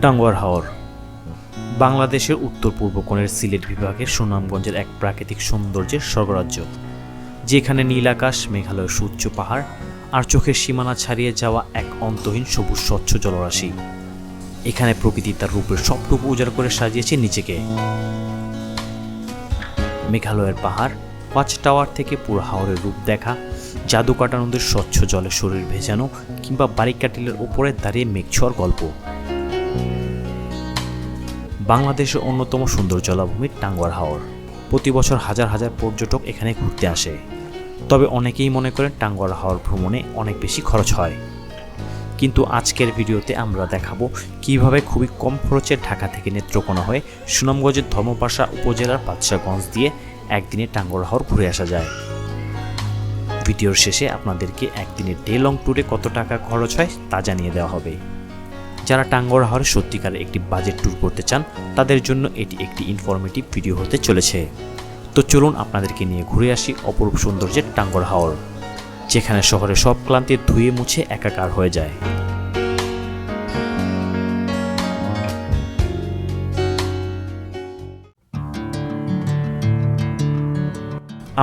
টাঙ্গুয়ার হাওর বাংলাদেশের উত্তর পূর্ব কোণের সিলেট বিভাগের সুনামগঞ্জের এক প্রাকৃতিক সৌন্দর্যের স্বর্গরাজ্য, যেখানে নীল আকাশ, মেঘালয়ের সুউচ্চ পাহাড় আর চোখের সীমানা ছাড়িয়ে যাওয়া এক অন্তহীন সবুজ স্বচ্ছ জলরাশি। এখানে প্রকৃতি তার রূপের সবটুকু উজাড় করে সাজিয়েছে নিজেকে। মেঘালয়ের পাহাড়, ওয়াচ টাওয়ার থেকে পুরো হাওরের রূপ দেখা, জাদুকাটা নদীর স্বচ্ছ জলে শরীর ভেজানো, কিংবা বারিকা টিলের উপরে দাঁড়িয়ে মেঘ ছোঁয়ার গল্প। বাংলাদেশের অন্যতম সুন্দর জলাভূমি টাঙ্গুয়ার হাওর। প্রতি বছর হাজার হাজার পর্যটক এখানে ঘুরতে আসে। তবে অনেকেই মনে করেন টাঙ্গুয়ার হাওর ভ্রমণে অনেক বেশি খরচ হয়। কিন্তু আজকের ভিডিওতে আমরা দেখাবো কিভাবে খুবই কম খরচে ঢাকা থেকে নেত্রকোনা হয়ে সুনামগঞ্জের ধর্মপাশা উপজেলার বাদশাহগঞ্জ দিয়ে একদিনে টাঙ্গুয়ার হাওর ঘুরে আসা যায়। ভিডিওর শেষে আপনাদেরকে একদিনের ডে লং ট্যুরে কত টাকা খরচ হয় তা জানিয়ে দেওয়া হবে। যারা টাঙ্গুয়ার হাওরে সত্যিকারের একটি বাজেট ট্যুর করতে চান, তাদের জন্য এটি একটি ইনফরমেটিভ ভিডিও হতে চলেছে। তো চলুন আপনাদেরকে নিয়ে ঘুরে আসি অপরূপ সৌন্দর্যের টাঙ্গুয়ার হাওর, যেখানে শহরের সব ক্লান্তি ধুয়ে মুছে একাকার হয়ে যায়।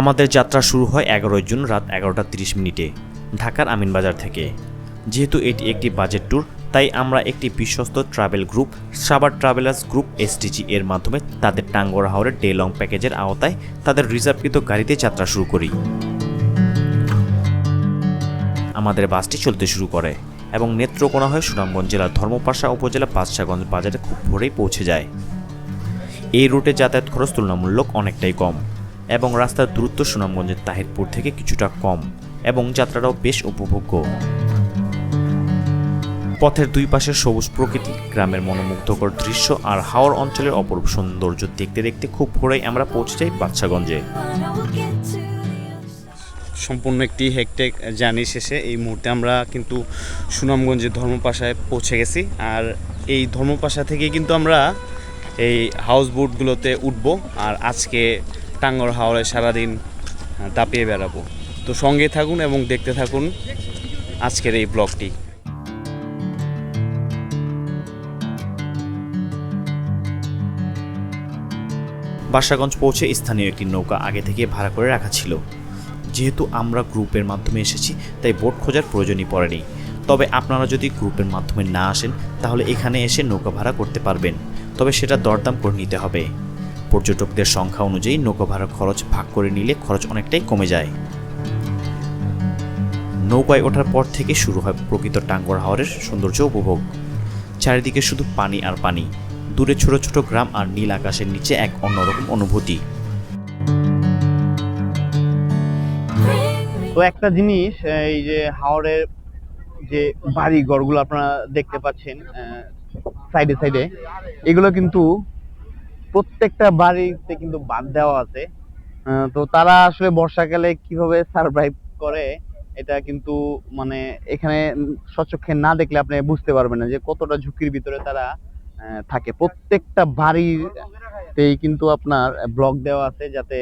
আমাদের যাত্রা শুরু হয় 11 জুন রাত 11:30 ঢাকার আমিনবাজার থেকে। যেহেতু এটি একটি বাজেট ট্যুর, তাই আমরা একটি বিশ্বস্ত ট্রাভেল গ্রুপ সাবার ট্রাভেলার্স গ্রুপ এসটিজি এর মাধ্যমে তাদের টাঙ্গুয়ার হাওরের ডে লং প্যাকেজের আওতায় তাদের রিজার্ভকৃত গাড়িতে যাত্রা শুরু করি। আমাদের বাসটি চলতে শুরু করে এবং নেত্রকোনা হয়ে সুনামগঞ্জ জেলার ধর্মপাশা উপজেলা বাদশাহগঞ্জ বাজারে খুব ভোরেই পৌঁছে যায়। এই রুটে যাতায়াত খরচ তুলনামূলক অনেকটাই কম এবং রাস্তার দূরত্ব সুনামগঞ্জের তাহিরপুর থেকে কিছুটা কম এবং যাত্রাটাও বেশ উপভোগ্য। পথের দুই পাশে সবুজ প্রকৃতি, গ্রামের মনোমুগ্ধকর দৃশ্য আর হাওর অঞ্চলের অপরূপ সৌন্দর্য দেখতে দেখতে খুব ভোরেই আমরা পৌঁছে যাই বাদশাহগঞ্জে। সম্পূর্ণ একটি হেকটেক জার্নি শেষে এই মুহূর্তে আমরা কিন্তু সুনামগঞ্জের ধর্মপাশায় পৌঁছে গেছি। আর এই ধর্মপাশা থেকে কিন্তু আমরা এই হাউস বোটগুলোতে উঠবো আর আজকে টাঙ্গুয়ার হাওরে সারাদিন দাপিয়ে বেড়াবো। তো সঙ্গে থাকুন এবং দেখতে থাকুন আজকের এই ব্লগটি। বাদশাহগঞ্জ পৌঁছে স্থানীয় একটি নৌকা আগে থেকে ভাড়া করে রাখা ছিল। যেহেতু আমরা গ্রুপের মাধ্যমে এসেছি, তাই বোট খোঁজার প্রয়োজনই পড়েনি। তবে আপনারা যদি গ্রুপের মাধ্যমে না আসেন, তাহলে এখানে এসে নৌকা ভাড়া করতে পারবেন, তবে সেটা দরদাম করে নিতে হবে। পর্যটকদের সংখ্যা অনুযায়ী নৌকা ভাড়ার খরচ ভাগ করে নিলে খরচ অনেকটাই কমে যায়। নৌকায় ওঠার পর থেকে শুরু হয় প্রকৃত টাঙ্গুয়ার হাওরের সৌন্দর্য উপভোগ। চারিদিকে শুধু পানি আর পানি, দূরে ছোট ছোট গ্রাম আর নীল আকাশের নিচে এক অন্যরকম অনুভূতি। তো একটা জিনিস, এই যে হাওরের যে বাড়ি ঘরগুলো আপনারা দেখতে পাচ্ছেন সাইডে সাইডে, এগুলো কিন্তু প্রত্যেকটা বাড়িতে কিন্তু বাঁধ দেওয়া আছে। তো তারা আসলে বর্ষাকালে কিভাবে সারভাইভ করে, এটা কিন্তু মানে এখানে সচক্ষে না দেখলে আপনি বুঝতে পারবেন না যে কতটা ঝুঁকির ভিতরে তারা থাকে। প্রত্যেকটা বাড়িতেই কিন্তু আপনার ব্লক দেওয়া আছে, যাতে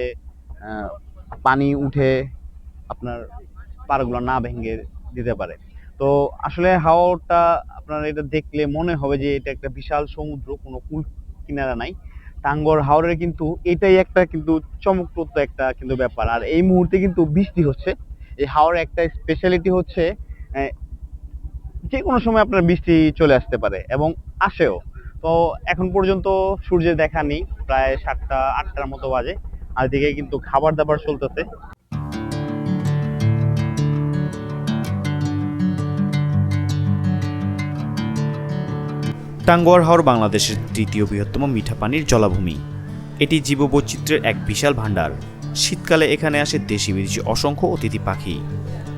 পানি উঠে আপনার পাড়গুলো না ভেঙে দিতে পারে। তো আসলে হাওরটা আপনার এটা দেখলে মনে হবে যে এটা একটা বিশাল সমুদ্র, কোনো কূল কিনারা নাই। টাঙ্গুয়ার হাওরের কিন্তু এটাই একটা কিন্তু চমকপ্রদ একটা কিন্তু ব্যাপার। আর এই মুহূর্তে কিন্তু বৃষ্টি হচ্ছে। এই হাওরের একটা স্পেশালিটি হচ্ছে যে কোনো সময় আপনার বৃষ্টি চলে আসতে পারে এবং আসেও। তো এখন পর্যন্ত সূর্যের দেখা নেই, প্রায় 7টা-8টার মতো বাজে। আর দিকে কিন্তু খাবার দাবার চলতেছে। টাঙ্গুয়ার হাওর বাংলাদেশের তৃতীয় বৃহত্তম মিঠা পানির জলাভূমি। এটি জীববৈচিত্র্যের এক বিশাল ভাণ্ডার। শীতকালে এখানে আসে দেশি বিদেশি অসংখ্য অতিথি পাখি।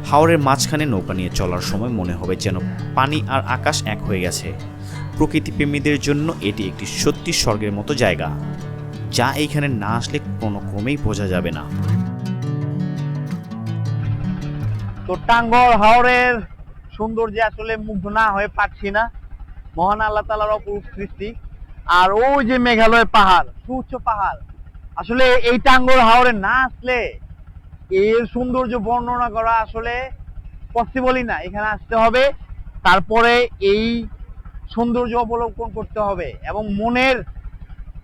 হাওরের মাঝখানে নৌকা নিয়ে চলার সময় মনে হবে যেন পানি আর আকাশ এক হয়ে গেছে। প্রকৃতিপ্রেমীদের জন্য এটি একটি সত্যি স্বর্গের মতো জায়গা, যা এইখানে না আসলে কোনো ক্রমেই বোঝা যাবে না। তো টাঙ্গুয়ার হাওরের সৌন্দর্যে আসলে মুগ্ধ না হয়ে পারছি না। মহান আল্লাহ তাআলার অপরূপ সৃষ্টি। আর ওই যে মেঘালয় পাহাড়, সুউচ্চ পাহাড়, আসলে এই টাঙ্গুয়ার হাওরে না আসলে এর সৌন্দর্য বর্ণনা করা আসলে পসিবলই না। এখানে আসতে হবে, তারপরে এই সৌন্দর্য অবলোকন করতে হবে এবং মনের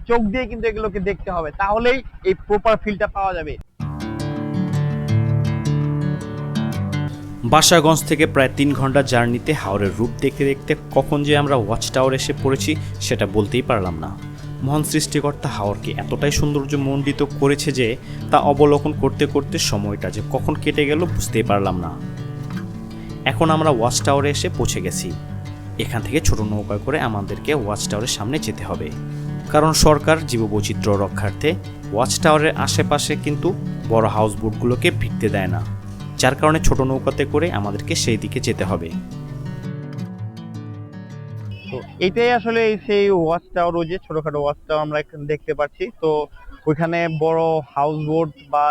চোখ দিয়ে কিন্তু এগুলোকে দেখতে হবে, তাহলেই এই প্রপার ফিলটা পাওয়া যাবে। বাসাগঞ্জ থেকে প্রায় 3 ঘন্টা জার্নিতে হাওরের রূপ দেখতে দেখতে কখন যে আমরা ওয়াচ টাওয়ার এসে পড়েছি সেটা বলতেই পারলাম না। মহান সৃষ্টিকর্তা হাওরকে এতটাই সৌন্দর্যমণ্ডিত করেছে যে তা অবলোকন করতে করতে সময়টা যে কখন কেটে গেল বুঝতেই পারলাম না। এখন আমরা ওয়াচ টাওয়ারে এসে পৌঁছে গেছি। এখান থেকে ছোট নৌকায় করে আমাদেরকে ওয়াচ টাওয়ারের সামনে যেতে হবে, কারণ সরকার জীববৈচিত্র্য রক্ষার্থে ওয়াচ টাওয়ারের আশেপাশে কিন্তু বড় হাউস বোটগুলোকে ভিড়তে দেয় না, যার কারণে ছোট নৌকাতে করে আমাদেরকে সেই দিকে যেতে হবে। তো এটাই আসলে সেই ওয়াচ টাওয়ার, ওই যে ছোটখাটো ওয়াচ টাওয়ার আমরা এখানে দেখতে পাচ্ছি। তো ওইখানে বড় হাউস বোট বা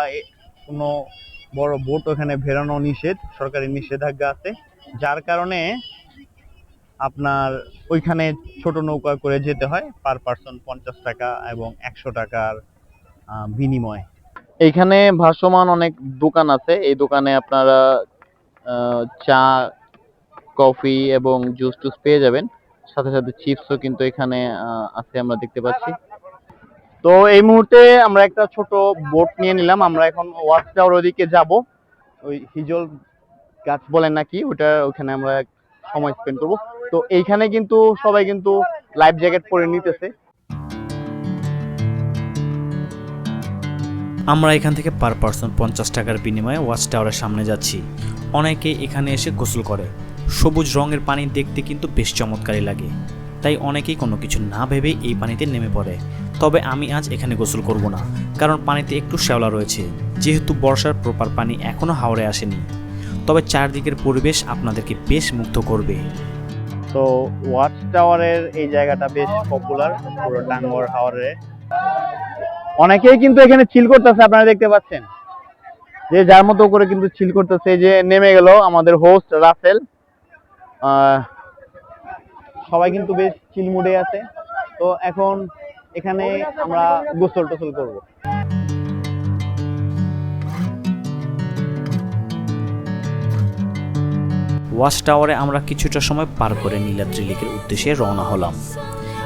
কোনো বড় বোট ওখানে ভেড়ানো নিষেধ, সরকারি নিষেধাজ্ঞা আছে, যার কারণে আপনার ওইখানে ছোট নৌকা করে যেতে হয়। পার পার্সন 50 টাকা এবং 100 টাকার বিনিময়। এইখানে ভাসমান অনেক দোকান আছে, এই দোকানে আপনারা চা, কফি এবং জুস টুস পেয়ে যাবেন, সাথে সাথে চিপসও কিন্তু এখানে আছে আমরা দেখতে পাচ্ছি। তো এই মুহূর্তে আমরা একটা ছোট বোট নিয়ে নিলাম, আমরা এখন ওয়াচ টাওয়ার ওইদিকে যাব। ওই হিজল গাছ বলেন নাকি ওটা, ওখানে আমরা সময় স্পেন্ড করব। তো এইখানে কিন্তু সবাই কিন্তু লাইফ জ্যাকেট পরে নিতেছে। আমরা এখান থেকে পার পার্সন 50 টাকার বিনিময়ে ওয়াচ টাওয়ারের সামনে যাচ্ছি। অনেকে এখানে এসে গোসল করে। সবুজ রঙের পানি দেখতে কিন্তু বেশ চমৎকারই লাগে, তাই অনেকেই কোনো কিছু না ভেবেই এই পানিতে নেমে পড়ে। তবে আমি আজ এখানে গোসল করব না, কারণ পানিতে একটু শ্যাওলা রয়েছে, যেহেতু বর্ষার প্রপার পানি এখনও হাওরে আসেনি। তবে চারদিকের পরিবেশ আপনাদেরকে বেশ মুগ্ধ করবে। তো ওয়াচ টাওয়ারের এই জায়গাটা বেশ পপুলার পুরো টাঙ্গুয়ার হাওরে। অনেকেই কিন্তু এখানে চিল করতেছে, আপনারা দেখতে পাচ্ছেন, যে যার মতো করে কিন্তু চিল করতেছে। যে নেমে গেল আমাদের হোস্ট রাসেল। সবাই কিন্তু বেশ চিল মুডে আছে। তো এখন এখানে আমরা গোসল টোসল করবো। ওয়াচ টাওয়ারে আমরা কিছুটা সময় পার করে নীলাদ্রি লেকের উদ্দেশ্যে রওনা হলাম।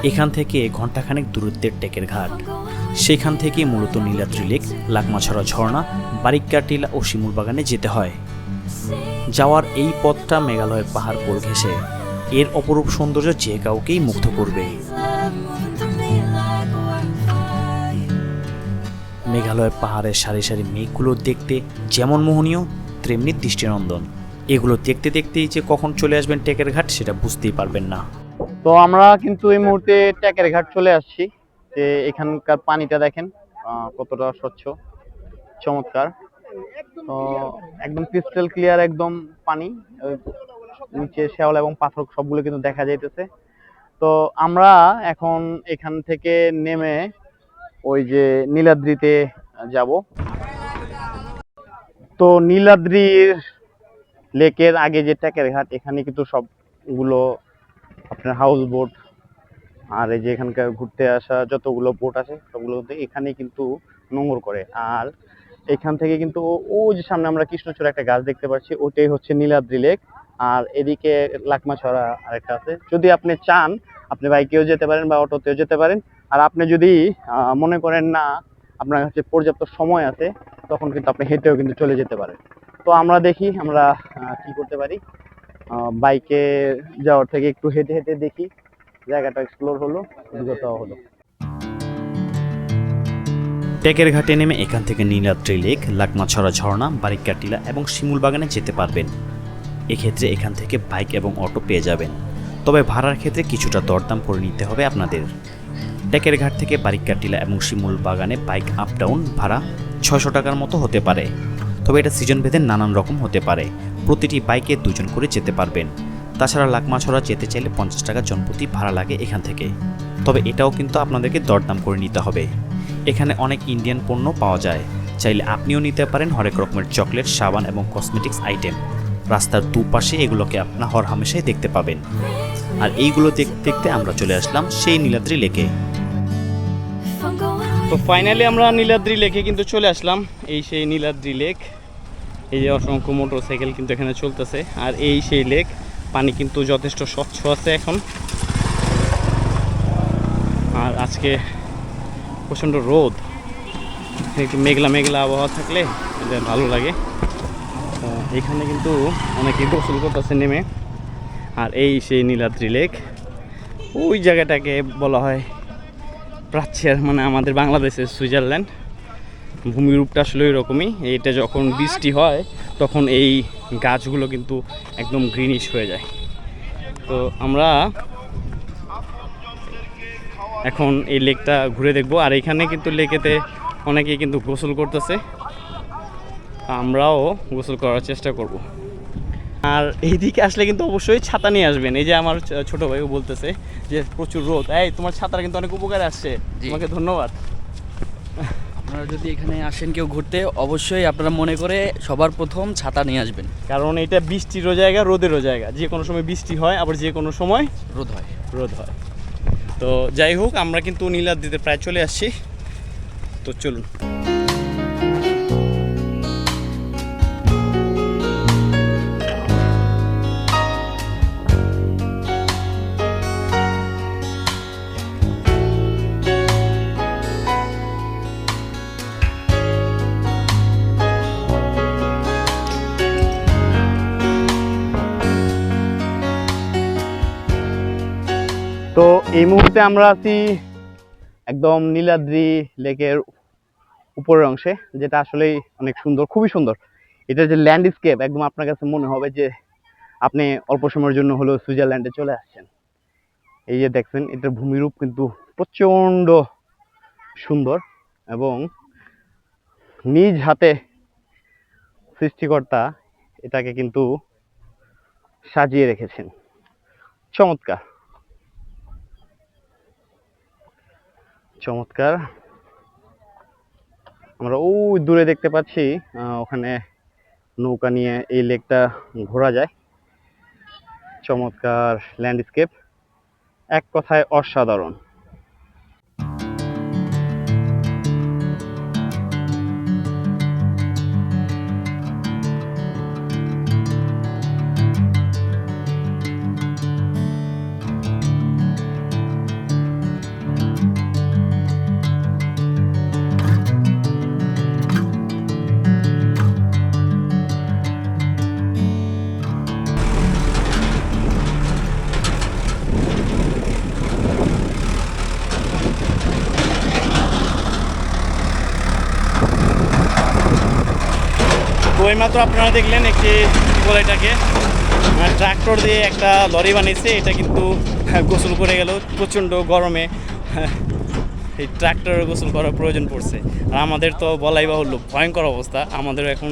এখান থেকে ঘণ্টাখানেক দূরত্বের টেকের ঘাট, সেখান থেকে মূলত নীলাদ্রি লেক, লাকমাছড়া ঝর্ণা, বারিক্কা টিলা ও শিমুল বাগানে যেতে হয়। যাওয়ার এই পথটা মেঘালয়ের পাহাড় কোল ঘেঁষে, এর অপরূপ সৌন্দর্য যে কাউকেই মুগ্ধ করবে। মেঘালয়ের পাহাড়ের সারি সারি মেঘগুলো দেখতে যেমন মোহনীয় তেমনি দৃষ্টিনন্দন। এগুলো দেখতে দেখতেই যে কখন চলে আসবেন টেকের ঘাট সেটা বুঝতেই পারবেন না। তো আমরা কিন্তু এই মুহূর্তে টেকের ঘাট চলে আসছি। যে এখানকার পানিটা দেখেন কতটা স্বচ্ছ, চমৎকার। তো একদম ক্রিস্টাল ক্লিয়ার একদম পানি, নিচে শ্যাওলা এবং পাথর সবগুলো কিন্তু দেখা যাইতেছে। তো আমরা এখন এখান থেকে নেমে ওই যে নীলাদ্রিতে যাব। তো নীলাদ্রির লেকের আগে যে টেকের ঘাট, এখানে কিন্তু সবগুলো আপনার হাউস বোট আর এই যে এখানকার ঘুরতে আসা যতগুলো বোট আছে সবগুলো এখানে কিন্তু নোঙর করে। আর এখান থেকে কিন্তু ও যে সামনে আমরা কৃষ্ণচূড়া একটা গাছ দেখতে পাচ্ছি, ওটাই হচ্ছে নীলাদ্রি লেক। আর এদিকে লাকমাছড়া আরেকটা আছে। যদি আপনি চান আপনি বাইকেও যেতে পারেন বা অটোতেও যেতে পারেন। আর আপনি যদি মনে করেন না আপনার কাছে পর্যাপ্ত সময় আছে, তখন কিন্তু আপনি হেঁটেও কিন্তু চলে যেতে পারেন। তো আমরা দেখি আমরা কি করতে পারি। বাইকে যাওয়ার থেকে একটু হেঁটে হেঁটে দেখি, জায়গাটা এক্সপ্লোর হলো, অভিজ্ঞতাও হলো। টেকের ঘাটে নেমে এখান থেকে নীলাদ্রি লেক, লাকমাছড়া ঝর্ণা, বারিক্কা টিলা এবং শিমুল বাগানে যেতে পারবেন। এক্ষেত্রে এখান থেকে বাইক এবং অটো পেয়ে যাবেন, তবে ভাড়ার ক্ষেত্রে কিছুটা দরদাম করে নিতে হবে আপনাদের। টেকের ঘাট থেকে বারিক্কা টিলা এবং শিমুল বাগানে বাইক আপ ডাউন ভাড়া 600 টাকার মতো হতে পারে, তবে এটা সিজন ভেদে নানান রকম হতে পারে। প্রতিটি বাইকে 2 জন করে যেতে পারবেন। তাছাড়া লাকমাছড়া যেতে চাইলে 50 টাকা জনপ্রতি ভাড়া লাগে এখান থেকে, তবে এটাও কিন্তু আপনাদেরকে দরদাম করে নিতে হবে। এখানে অনেক ইন্ডিয়ান পণ্য পাওয়া যায়, চাইলে আপনিও নিতে পারেন হরেক রকমের চকলেট, সাবান এবং কসমেটিক্স আইটেম। রাস্তার দুপাশে এগুলোকে আপনার হরহামেশাই দেখতে পাবেন। আর এইগুলো দেখতে দেখতে আমরা চলে আসলাম সেই নীলাদ্রি লেকে। তো ফাইনালি আমরা নীলাদ্রি লেকে কিন্তু চলে আসলাম। এই সেই নীলাদ্রি লেক, এই যে অসংখ্য মোটরসাইকেল কিন্তু এখানে চলতেছে। আর এই সেই লেক, পানি কিন্তু যথেষ্ট স্বচ্ছ আছে এখন। আর আজকে প্রচণ্ড রোদ, একটু মেঘলা মেঘলা আবহাওয়া থাকলে এটা ভালো লাগে। তো এখানে কিন্তু অনেকে গোসল করতেছে নেমে। আর এই সেই নীলাদ্রি লেক, ওই জায়গাটাকে বলা হয় প্রাচ্যের মানে আমাদের বাংলাদেশের সুইজারল্যান্ড। ভূমিরূপটা আসলে ওইরকমই। এইটা যখন বৃষ্টি হয় তখন এই গাছগুলো কিন্তু একদম গ্রিনিশ হয়ে যায়। তো আমরা এখন এই লেকটা ঘুরে দেখব। আর এখানে কিন্তু লেকেতে অনেকেই কিন্তু গোসল করতেছে, আমরাও গোসল করার চেষ্টা করব। আর এইদিকে আসলে কিন্তু অবশ্যই ছাতা নিয়ে আসবেন। এই যে আমার ছোট ভাইও বলতেছে যে প্রচুর রোদ, এই তোমার ছাতাটা কিন্তু অনেক উপকারে আসছে, তোমাকে ধন্যবাদ। আপনারা যদি এখানে আসেন কেউ ঘুরতে, অবশ্যই আপনারা মনে করে সবার প্রথম ছাতা নিয়ে আসবেন, কারণ এটা বৃষ্টিরও জায়গা, রোদেরও জায়গা। যে কোনো সময় বৃষ্টি হয়, আবার যে কোনো সময় রোদ হয়। তো যাই হোক, আমরা কিন্তু নীলাদ্রিতে প্রায় চলে আসছি। তো চলুন। তো এই মুহূর্তে আমরা আছি একদম নীলাদ্রি লেকের উপরের অংশে, যেটা আসলেই অনেক সুন্দর, খুবই সুন্দর। এটা যে ল্যান্ডস্কেপ, একদম আপনার কাছে মনে হবে যে আপনি অল্প সময়ের জন্য হলেও সুইজারল্যান্ডে চলে আসছেন। এই যে দেখছেন, এটার ভূমিরূপ কিন্তু প্রচণ্ড সুন্দর এবং নিজ হাতে সৃষ্টিকর্তা এটাকে কিন্তু সাজিয়ে রেখেছেন। চমৎকার চমৎকার। আমরা ওই দূরে দেখতে পাচ্ছি ওখানে নৌকা নিয়ে এই লেকটা ঘোরা যায়। চমৎকার ল্যান্ডস্কেপ, এক কথায় অসাধারণ। এইমাত্র আপনারা দেখলেন একটি এটাকে ট্রাক্টর দিয়ে একটা লরি বানিয়েছে। এটা কিন্তু গোসল করে গেল প্রচণ্ড গরমে, এই ট্রাক্টরের গোসল করার প্রয়োজন পড়ছে। আর আমাদের তো বলাই বাহুল্য, ভয়ঙ্কর অবস্থা। আমাদেরও এখন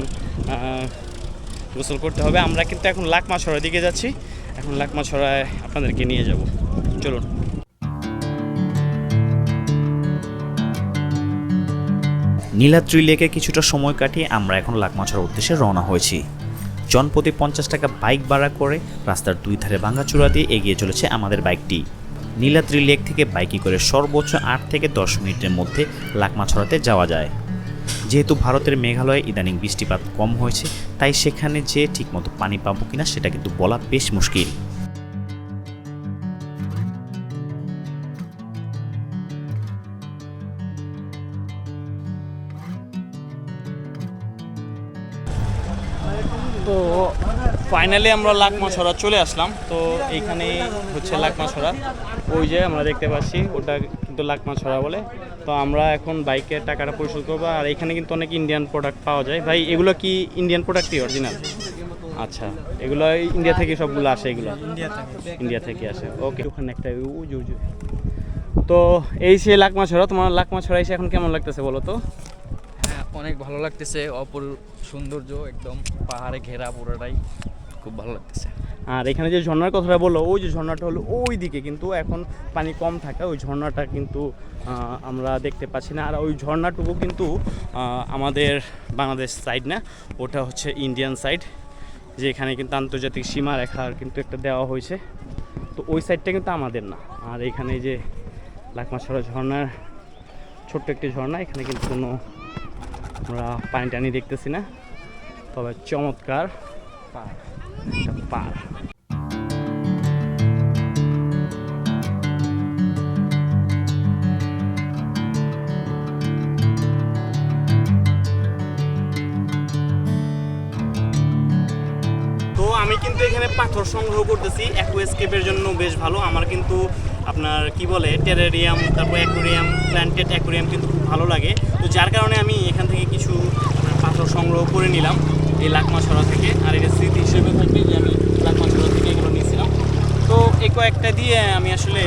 গোসল করতে হবে। আমরা কিন্তু এখন লাকমাছড়ার দিকে যাচ্ছি। এখন লাকমাছড়ায় আপনাদেরকে নিয়ে যাব, চলুন। নীলাদ্রি লেকে কিছুটা সময় কাটিয়ে আমরা এখন লাকমাছড়ার উদ্দেশ্যে রওনা হয়েছি। জনপ্রতি 50 টাকা বাইক ভাড়া করে রাস্তার দুই ধারে ভাঙাচূড়া দিয়ে এগিয়ে চলেছে আমাদের বাইকটি। নীলাদ্রি লেক থেকে বাইকে করে সর্বোচ্চ 8 থেকে 10 মিনিটের মধ্যে লাকমাছড়াতে যাওয়া যায়। যেহেতু ভারতের মেঘালয়ে ইদানিং বৃষ্টিপাত কম হয়েছে, তাই সেখানে যে ঠিকমতো পানি পাবো কিনা সেটা কিন্তু বলা বেশ মুশকিল। তো ফাইনালি আমরা লাকমাছড়া চলে আসলাম। তো এইখানে হচ্ছে লাকমাছড়া, ওই যে আমরা দেখতে পাচ্ছি ওটা কিন্তু লাকমাছড়া বলে। তো আমরা এখন বাইকের টাকাটা পরিশোধ করবো। আর এখানে কিন্তু অনেক ইন্ডিয়ান প্রোডাক্ট পাওয়া যায়। ভাই এগুলো কি ইন্ডিয়ান প্রোডাক্টই অরিজিনাল? আচ্ছা, এগুলো ইন্ডিয়া থেকে সবগুলো আসে? এগুলো ইন্ডিয়া থেকে আসে। ওকে, ওখানে একটা তো এই সে লাকমাছড়া। তোমার লাকমাছড়া এসে এখন কেমন লাগতেছে বলো তো? হ্যাঁ, অনেক ভালো লাগতেছে। অপরূপ সৌন্দর্য, একদম পাহাড়ে ঘেরা পুরোটাই, খুব ভালো লাগতেছে। আর এখানে যে ঝর্ণার কথাটা বললো, ওই যে ঝর্ণাটা হলো ওই দিকে, কিন্তু এখন পানি কম থাকে, ওই ঝর্ণাটা কিন্তু আমরা দেখতে পাচ্ছি না। আর ওই ঝর্ণাটুকু কিন্তু আমাদের বাংলাদেশ সাইড না, ওটা হচ্ছে ইন্ডিয়ান সাইড, যে এখানে কিন্তু আন্তর্জাতিক সীমা রেখার কিন্তু একটা দেওয়া হয়েছে। তো ওই সাইডটা কিন্তু আমাদের না। আর এখানে যে লাকমাছড়া ঝর্ণার ছোট্ট একটি ঝর্ণা, এখানে কিন্তু কোনো আমরা পানি টানি দেখতেছি না, তবে চমৎকার পার। কিন্তু এখানে পাথর সংগ্রহ করতেছি অ্যাকুয়াস্কেপের জন্য বেশ ভালো। আমার কিন্তু আপনার কি বলে টেরারিয়াম, তারপর অ্যাকুরিয়াম, প্ল্যান্টেড অ্যাকুরিয়াম কিন্তু খুব ভালো লাগে। তো যার কারণে আমি এখান থেকে কিছু পাথর সংগ্রহ করে নিলাম এই লাকমাছড়া থেকে। আর এটা স্মৃতি হিসেবে থাকবে যে আমি লাকমাছড়া থেকে এগুলো নিয়েছিলাম। তো এই কয়েকটা দিয়ে আমি আসলে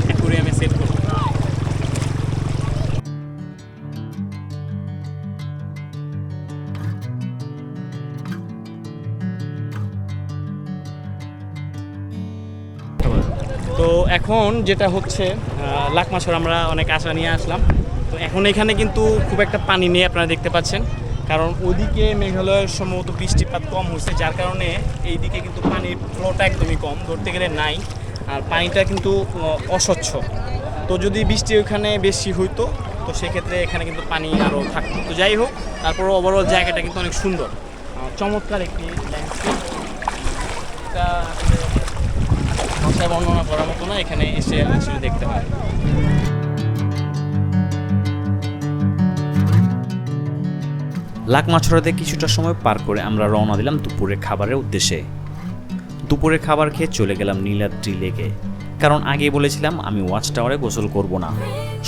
অ্যাকুরিয়ামে সেট করব। তো এখন যেটা হচ্ছে লাকমাছড়া আমরা অনেক আশা নিয়ে আসলাম। তো এখন এখানে কিন্তু খুব একটা পানি নেই, আপনারা দেখতে পাচ্ছেন, কারণ ওদিকে মেঘালয়ের সম্ভবত বৃষ্টিপাত কম হচ্ছে, যার কারণে এইদিকে কিন্তু পানির ফ্লোটা একদমই কম, ধরতে গেলে নাই। আর পানিটা কিন্তু অস্বচ্ছ। তো যদি বৃষ্টি ওখানে বেশি হইতো তো সেক্ষেত্রে এখানে কিন্তু পানি আরও থাকতো। তো যাই হোক, তারপর ওভারঅল জায়গাটা কিন্তু অনেক সুন্দর, চমৎকার একটি ল্যান্ডস্কেপ। এটা ভাষায় বর্ণনা করার মতো না, এখানে এসে আসলে দেখতে হয়। লাকমাছড়াতে কিছুটা সময় পার করে আমরা রওনা দিলাম দুপুরের খাবারের উদ্দেশ্যে। দুপুরের খাবার খেয়ে চলে গেলাম নীলাদ্রি লেকে, কারণ আগেই বলেছিলাম আমি ওয়াচ টাওয়ারে গোসল করব না।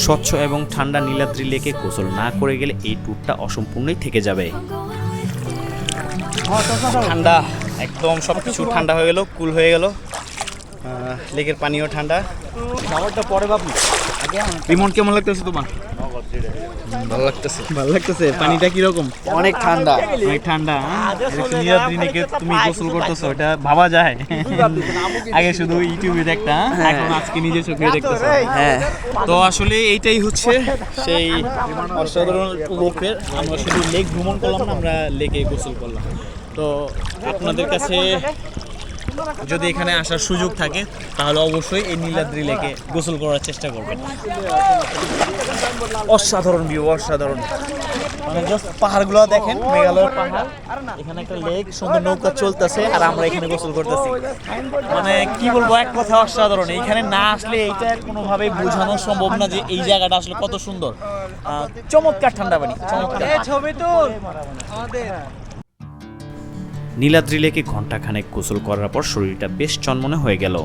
স্বচ্ছ এবং ঠান্ডা নীলাদ্রি লেকে গোসল না করে গেলে এই ট্যুরটা অসম্পূর্ণই থেকে যাবে। ঠান্ডা একদম, সব কিছু ঠান্ডা হয়ে গেল, কুল হয়ে গেল। লেকের পানিও ঠান্ডা। খাবারটা পরে ভাবি। রিমন কেমন লাগতেছে তোমার? ভালো লাগতেছে। ভালো লাগতেছে। পানিটা কিরকম? অনেক ঠান্ডা। অনেক ঠান্ডা। নীলাদ্রি লেকে তুমি গোসল করতেছো, এটা ভাবা যায়? আগে শুধু ইউটিউবে দেখতাম, এখন আজকে নিজে চোখে দেখতেছো। হ্যাঁ, তো আসলে এইটাই হচ্ছে সেই অসাধারণ লোকের। আমরা শুধু লেক ভ্রমণ করলাম না, আমরা লেকে গোসল করলাম। তো আপনাদের কাছে যদি এখানে আসার সুযোগ থাকে তাহলে অবশ্যই এই নীলাদ্রি লেকে গোসল করার চেষ্টা করবেন। অসাধারণ ভিউ, অসাধারণ। মানে জাস্ট পাহাড়গুলো দেখেন, মেঘালয়ের পাহাড়, এখানে একটা লেক, সুন্দর নৌকা চলতেছে, আর আমরা এখানে গোসল করতেছি। মানে কি বলবো, এক কথা অসাধারণ। এইখানে না আসলে এইটা কোনোভাবেই বোঝানো সম্ভব না যে এই জায়গাটা আসলে কত সুন্দর। চমৎকার ঠান্ডা পানি, চমৎকার। নীলাদ্রি লেকে ঘণ্টাখানেক গোসল করার পর শরীরটা বেশ চনমনে হয়ে গেল।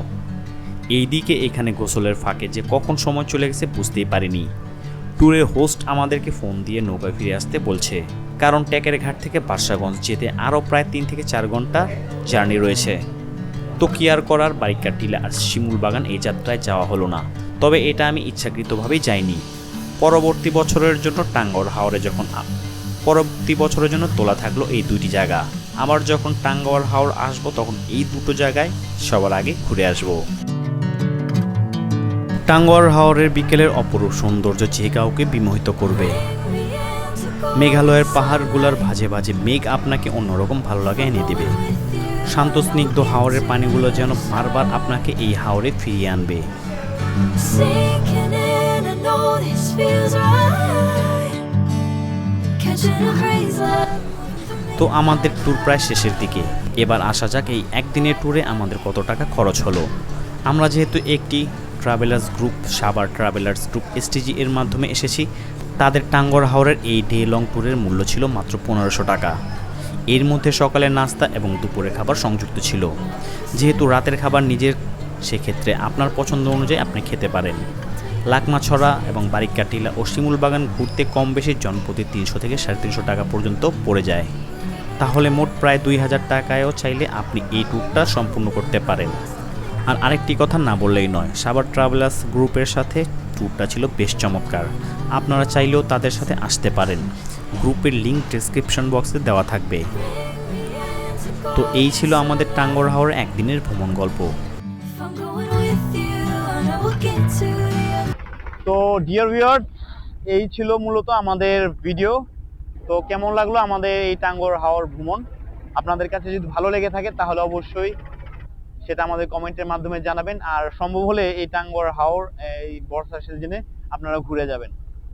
এইদিকে এখানে গোসলের ফাঁকে যে কখন সময় চলে গেছে বুঝতেই পারিনি। ট্যুরের হোস্ট আমাদেরকে ফোন দিয়ে নৌকায় ফিরে আসতে বলছে, কারণ টেকের ঘাট থেকে বাদশাগঞ্জ যেতে আরও প্রায় 3 থেকে 4 ঘন্টা জার্নি রয়েছে। তো কি আর করার, বারিকার টিলা আর শিমুল বাগান এই যাত্রায় যাওয়া হলো না। তবে এটা আমি ইচ্ছাকৃতভাবেই যাইনি। পরবর্তী বছরের জন্য তোলা থাকলো এই দুইটি জায়গা। আবার যখন টাঙ্গাওয়ার হাওর আসবো তখন এই দুটো জায়গায় সবার আগে ঘুরে আসবো। টাঙ্গাওয়ার হাওরের বিকেলের অপরূপ সৌন্দর্য যে কাউকে বিমোহিত করবে। মেঘালয়ের পাহাড়গুলোর ভাঁজে ভাঁজে মেঘ আপনাকে অন্যরকম ভালো লাগে এনে দেবে। শান্ত স্নিগ্ধ হাওরের পানিগুলো যেন বারবার আপনাকে এই হাওরে ফিরিয়ে আনবে। তো আমাদের ট্যুর প্রায় শেষের দিকে। এবার আসা যাক এই একদিনের ট্যুরে আমাদের কত টাকা খরচ হলো। আমরা যেহেতু একটি travellers group, Savar travellers group STG এর মাধ্যমে এসেছি, তাদের টাঙ্গর হাওরের এই ডে লং ট্যুরের মূল্য ছিল মাত্র 1500 টাকা। এর মধ্যে সকালের নাস্তা এবং দুপুরের খাবার সংযুক্ত ছিল। যেহেতু রাতের খাবার নিজের, সেক্ষেত্রে আপনার পছন্দ অনুযায়ী আপনি খেতে পারেন। লাকমাছড়া এবং বারিকা টিলা ও শিমুল বাগান ঘুরতে কম বেশি জনপ্রতি 300 থেকে 350 টাকা পর্যন্ত পড়ে যায়। তাহলে মোট প্রায় 2000 টাকায়ও চাইলে আপনি এই ট্যুরটা সম্পূর্ণ করতে পারেন। আর আরেকটি কথা না বললেই নয়, সাভার ট্রাভেলার্স গ্রুপের সাথে ট্যুরটা ছিল বেশ চমৎকার। আপনারা চাইলেও তাদের সাথে আসতে পারেন। গ্রুপের লিঙ্ক ডেসক্রিপশন বক্সে দেওয়া থাকবে। তো এই ছিল আমাদের টাঙ্গর হাওর একদিনের ভ্রমণ গল্প। তো ডিয়ার ভিউয়ার্স, এই ছিল মূলত আমাদের ভিডিও। তো কেমন লাগলো আমাদের এই টাঙ্গর হাওর ভ্রমণ? আপনাদের কাছে যদি ভালো লেগে থাকে তাহলে অবশ্যই সেটা আমাদের কমেন্টের মাধ্যমে জানাবেন। আর সম্ভব হলে এই টাঙ্গর হাওর এই বর্ষার সিজনে আপনারা ঘুরে যাবেন।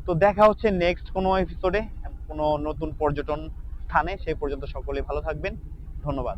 তো দেখা হচ্ছে নেক্সট কোনো এপিসোডে, কোনো নতুন পর্যটন স্থানে। সেই পর্যন্ত সকলেই ভালো থাকবেন। ধন্যবাদ।